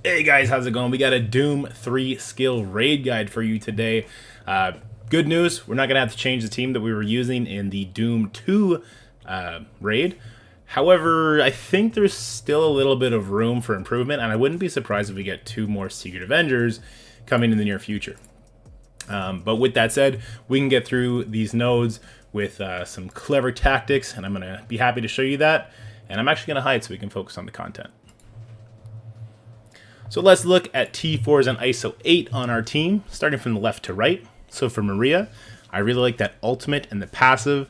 Hey guys, how's it going? We got a Doom 3 skill raid guide for you today. Good news, we're not going to have to change the team that we were using in the Doom 2 raid. However, I think there's still a little bit of room for improvement, and I wouldn't be surprised if we get 2 more Secret Avengers coming in the near future. But with that said, we can get through these nodes with some clever tactics, and I'm going to be happy to show you that. And I'm actually going to hide so we can focus on the content. So let's look at T4s and Iso8 on our team, starting from the left to right. So for Maria, I really like that ultimate and the passive.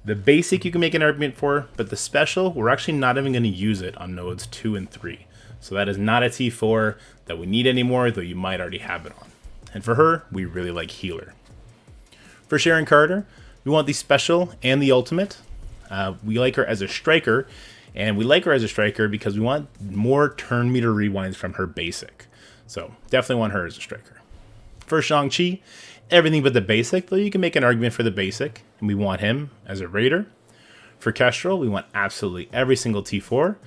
The basic you can make an argument for, but the special, we're actually not even going to use it on nodes 2 and 3. So that is not a T4 that we need anymore, though you might already have it on. And for her, we really like healer. For Sharon Carter, we want the special and the ultimate. We like her as a striker, and we like her as a striker because we want more turn meter rewinds from her basic. So definitely want her as a striker. For Shang-Chi, everything but the basic, though you can make an argument for the basic, and we want him as a raider. For Kestrel, we want absolutely every single T4.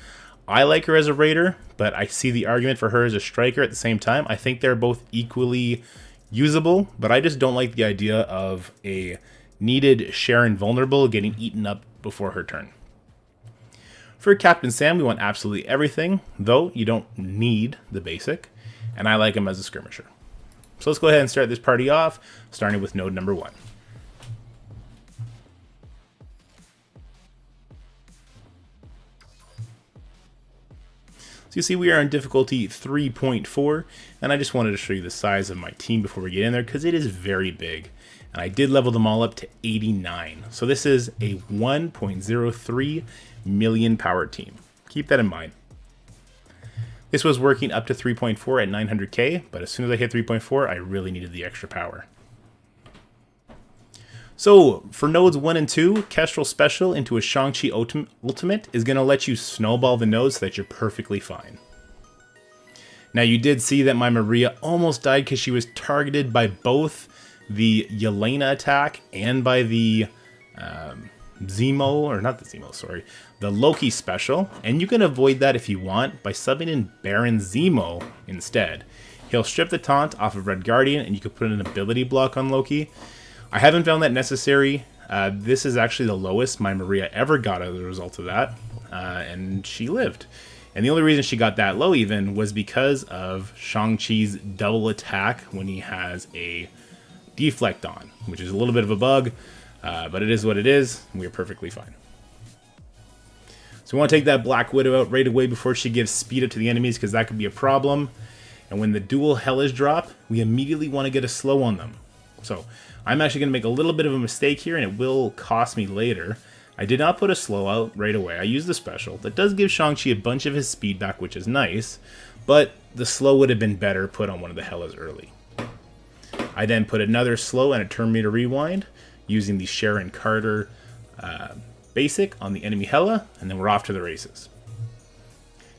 I like her as a raider, but I see the argument for her as a striker at the same time. I think they're both equally usable, but I just don't like the idea of a needed Sharon vulnerable getting eaten up before her turn. For Captain Sam, we want absolutely everything, though you don't need the basic, and I like him as a skirmisher. So let's go ahead and start this party off, starting with node number 1. So you see we are on difficulty 3.4, and I just wanted to show you the size of my team before we get in there, because it is very big. And I did level them all up to 89. So this is a 1.03 million power team. Keep that in mind. This was working up to 3.4 at 900k, but as soon as I hit 3.4, I really needed the extra power. So for nodes 1 and 2, Kestrel Special into a Shang-Chi Ultimate is going to let you snowball the nodes so that you're perfectly fine. Now you did see that my Maria almost died because she was targeted by both the Yelena attack and by the the Loki special, and you can avoid that if you want by subbing in Baron Zemo instead. He'll strip the taunt off of Red Guardian, and you can put an ability block on Loki. I haven't found that necessary. This is actually the lowest my Maria ever got as a result of that, and she lived. And the only reason she got that low even was because of Shang-Chi's double attack when he has a deflect on, which is a little bit of a bug, but it is what it is, and we are perfectly fine. So we want to take that Black Widow out right away before she gives speed up to the enemies, because that could be a problem. And when the dual Hellish drop, we immediately want to get a slow on them. So I'm actually going to make a little bit of a mistake here, and it will cost me later. I did not put a slow out right away. I used the special. That does give Shang-Chi a bunch of his speed back, which is nice, but the slow would have been better put on one of the Hellas early. I then put another slow and a turn meter rewind using the Sharon Carter basic on the enemy Hella, and then we're off to the races.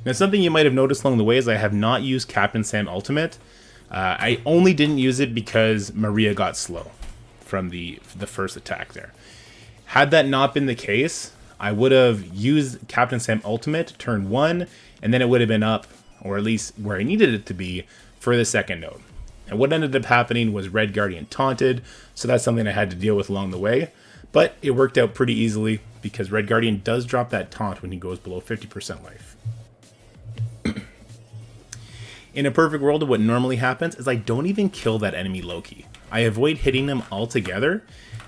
Now, something you might have noticed along the way is I have not used Captain Sam Ultimate. I only didn't use it because Maria got slow from the first attack there. Had that not been the case, I would have used Captain Sam Ultimate turn 1, and then it would have been up, or at least where I needed it to be, for the second node. And what ended up happening was Red Guardian taunted, so that's something I had to deal with along the way. But it worked out pretty easily, because Red Guardian does drop that taunt when he goes below 50% life. In a perfect world, what normally happens is I don't even kill that enemy Loki. I avoid hitting him altogether,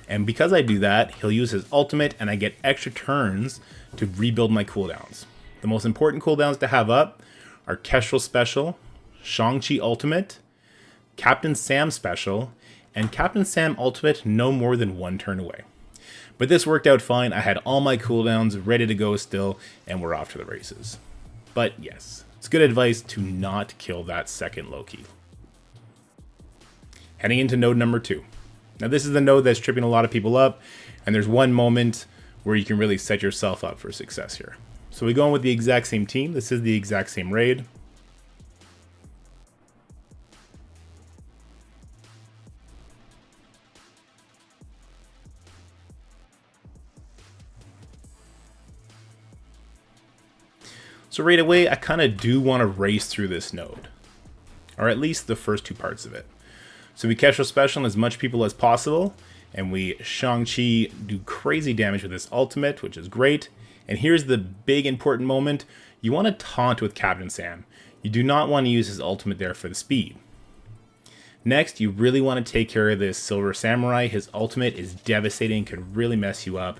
and because I do that, he'll use his ultimate, and I get extra turns to rebuild my cooldowns. The most important cooldowns to have up are Kestrel Special, Shang-Chi Ultimate, Captain Sam Special, and Captain Sam Ultimate no more than 1 turn away. But this worked out fine. I had all my cooldowns ready to go still, and we're off to the races. But yes, it's good advice to not kill that second Loki. Heading into node number 2. Now this is the node that's tripping a lot of people up, and there's one moment where you can really set yourself up for success here. So we go in with the exact same team. This is the exact same raid. So right away, I kind of do want to race through this node, or at least the first two parts of it. So we Kestrel special as much people as possible, and we Shang-Chi do crazy damage with this ultimate, which is great. And here's the big important moment. You want to taunt with Captain Sam. You do not want to use his ultimate there for the speed. Next, you really want to take care of this Silver Samurai. His ultimate is devastating, could really mess you up.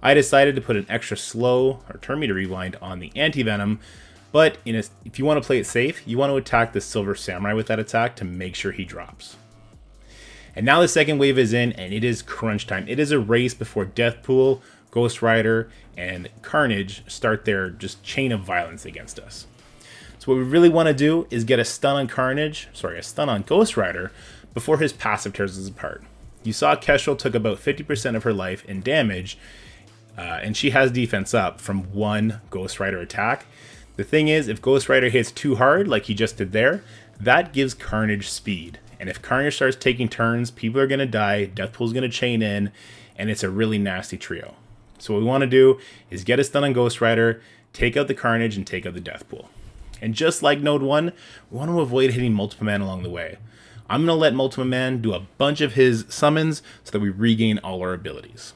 I decided to put an extra slow, or turn meter rewind, on the anti-venom, but if you want to play it safe, you want to attack the Silver Samurai with that attack to make sure he drops. And now the second wave is in, and it is crunch time. It is a race before Deathpool, Ghost Rider, and Carnage start their just chain of violence against us. So what we really want to do is get a stun on Ghost Rider before his passive tears us apart. You saw Kestrel took about 50% of her life in damage, and she has defense up from one Ghost Rider attack. The thing is, if Ghost Rider hits too hard, like he just did there, that gives Carnage speed. And if Carnage starts taking turns, people are going to die, Deathpool's going to chain in, and it's a really nasty trio. So what we want to do is get a stun on Ghost Rider, take out the Carnage, and take out the Deathpool. And just like Node 1, we want to avoid hitting Multiple Man along the way. I'm going to let Multiple Man do a bunch of his summons so that we regain all our abilities.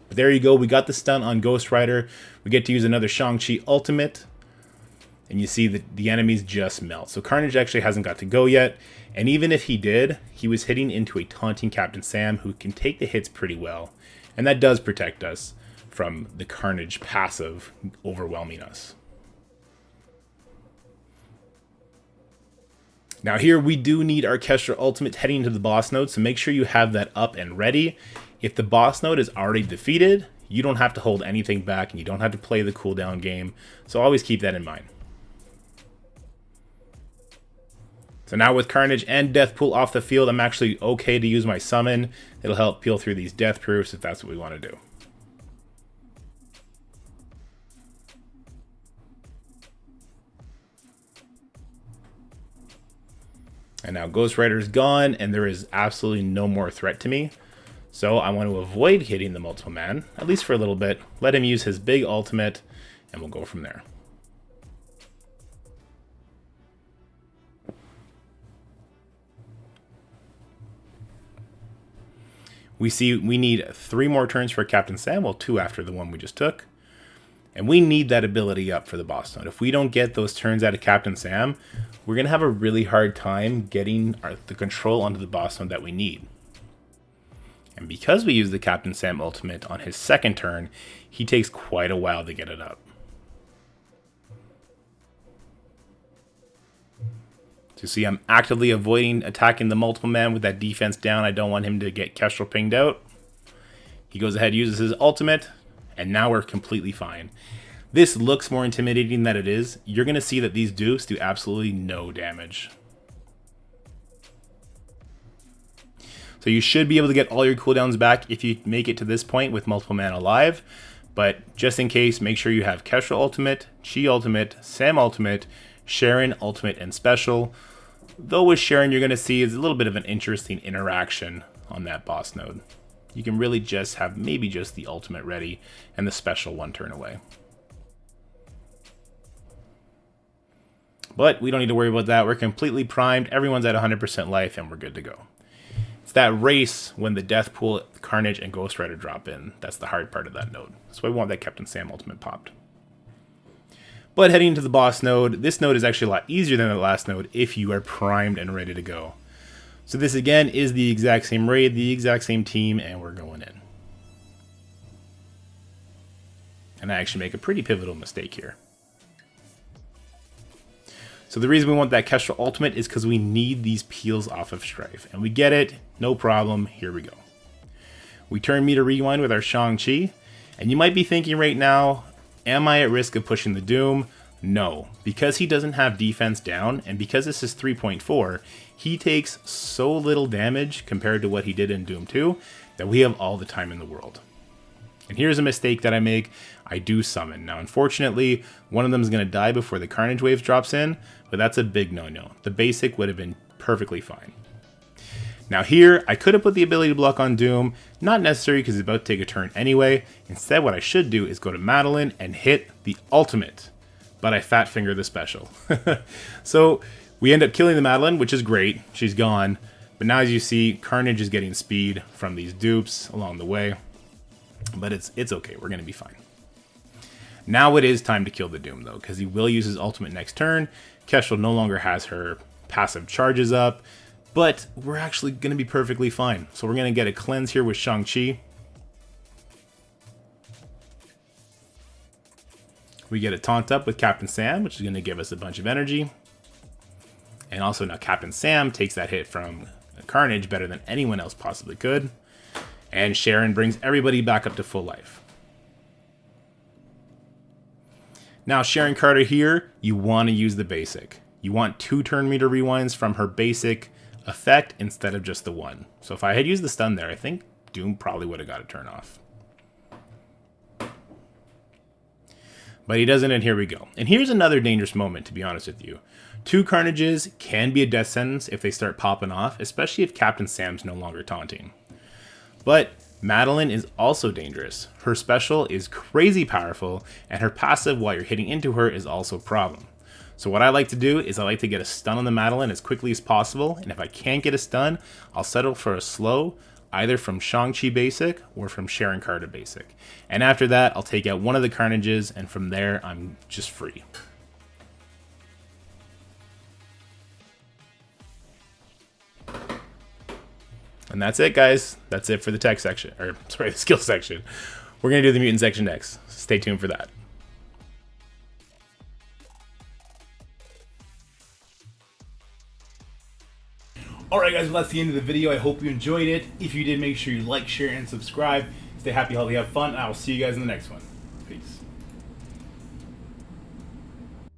But there you go, we got the stun on Ghost Rider. We get to use another Shang-Chi ultimate. And you see that the enemies just melt. So Carnage actually hasn't got to go yet. And even if he did, he was hitting into a taunting Captain Sam who can take the hits pretty well. And that does protect us from the Carnage passive overwhelming us. Now here we do need our Kestrel ultimate heading into the boss node, so make sure you have that up and ready. If the boss node is already defeated, you don't have to hold anything back and you don't have to play the cooldown game. So always keep that in mind. So now with Carnage and Deathpool off the field, I'm actually okay to use my summon. It'll help peel through these death proofs if that's what we want to do. And now Ghost Rider's gone, and there is absolutely no more threat to me. So I want to avoid hitting the Multiple Man, at least for a little bit. Let him use his big ultimate, and we'll go from there. We see we need 3 more turns for Captain Sam, well 2 after the one we just took. And we need that ability up for the boss node. If we don't get those turns out of Captain Sam, we're going to have a really hard time getting the control onto the boss node that we need. And because we use the Captain Sam ultimate on his second turn, he takes quite a while to get it up. So you see I'm actively avoiding attacking the Multiple Man with that defense down. I don't want him to get Kestrel pinged out. He goes ahead, uses his ultimate, and now we're completely fine. This looks more intimidating than it is. You're going to see that these dupes do absolutely no damage. So you should be able to get all your cooldowns back if you make it to this point with Multiple Man alive. But just in case, make sure you have Kestrel ultimate, Chi ultimate, Sam ultimate, Sharon ultimate, and special. Though with Sharon, you're going to see is a little bit of an interesting interaction on that boss node. You can really just have maybe just the ultimate ready and the special 1 turn away. But we don't need to worry about that. We're completely primed. Everyone's at 100% life and we're good to go. It's that race when the Deathpool, Carnage, and Ghost Rider drop in. That's the hard part of that node. That's why we want that Captain Sam ultimate popped. But heading to the boss node, this node is actually a lot easier than the last node if you are primed and ready to go. So this again is the exact same raid, the exact same team, and we're going in. And I actually make a pretty pivotal mistake here. So the reason we want that Kestrel ultimate is because we need these peels off of Strife. And we get it, no problem, here we go. We turn meter rewind with our Shang-Chi. And you might be thinking right now, am I at risk of pushing the Doom? No, because he doesn't have defense down, and because this is 3.4, he takes so little damage compared to what he did in Doom 2 that we have all the time in the world. And here's a mistake that I make. I do summon. Now, unfortunately, one of them is going to die before the Carnage Wave drops in, but that's a big no-no. The basic would have been perfectly fine. Now here, I could have put the ability block on Doom, not necessary because he's about to take a turn anyway. Instead, what I should do is go to Madeline and hit the ultimate but I fat finger the special. So we end up killing the Madeline, which is great. She's gone. But now as you see, Carnage is getting speed from these dupes along the way. But it's okay. We're going to be fine. Now it is time to kill the Doom, though, because he will use his ultimate next turn. Kestrel no longer has her passive charges up, but we're actually going to be perfectly fine. So we're going to get a cleanse here with Shang-Chi. We get a taunt up with Captain Sam, which is going to give us a bunch of energy. And also now Captain Sam takes that hit from Carnage better than anyone else possibly could. And Sharon brings everybody back up to full life. Now Sharon Carter here, you want to use the basic. You want 2 turn meter rewinds from her basic effect instead of just the 1. So if I had used the stun there, I think Doom probably would have got a turn off. But he doesn't, and here we go. And here's another dangerous moment, to be honest with you. 2 Carnages can be a death sentence if they start popping off, especially if Captain Sam's no longer taunting. But Madeline is also dangerous. Her special is crazy powerful, and her passive while you're hitting into her is also a problem. So what I like to do is I like to get a stun on the Madeline as quickly as possible, and if I can't get a stun, I'll settle for a slow, either from Shang-Chi basic or from Sharon Carter basic. And after that, I'll take out one of the Carnages, and from there, I'm just free. And that's it, guys. That's it for the tech section, or sorry, the skill section. We're going to do the mutant section next. Stay tuned for that. Alright guys, well that's the end of the video. I hope you enjoyed it. If you did, make sure you like, share, and subscribe. Stay happy, healthy, have fun, and I will see you guys in the next one.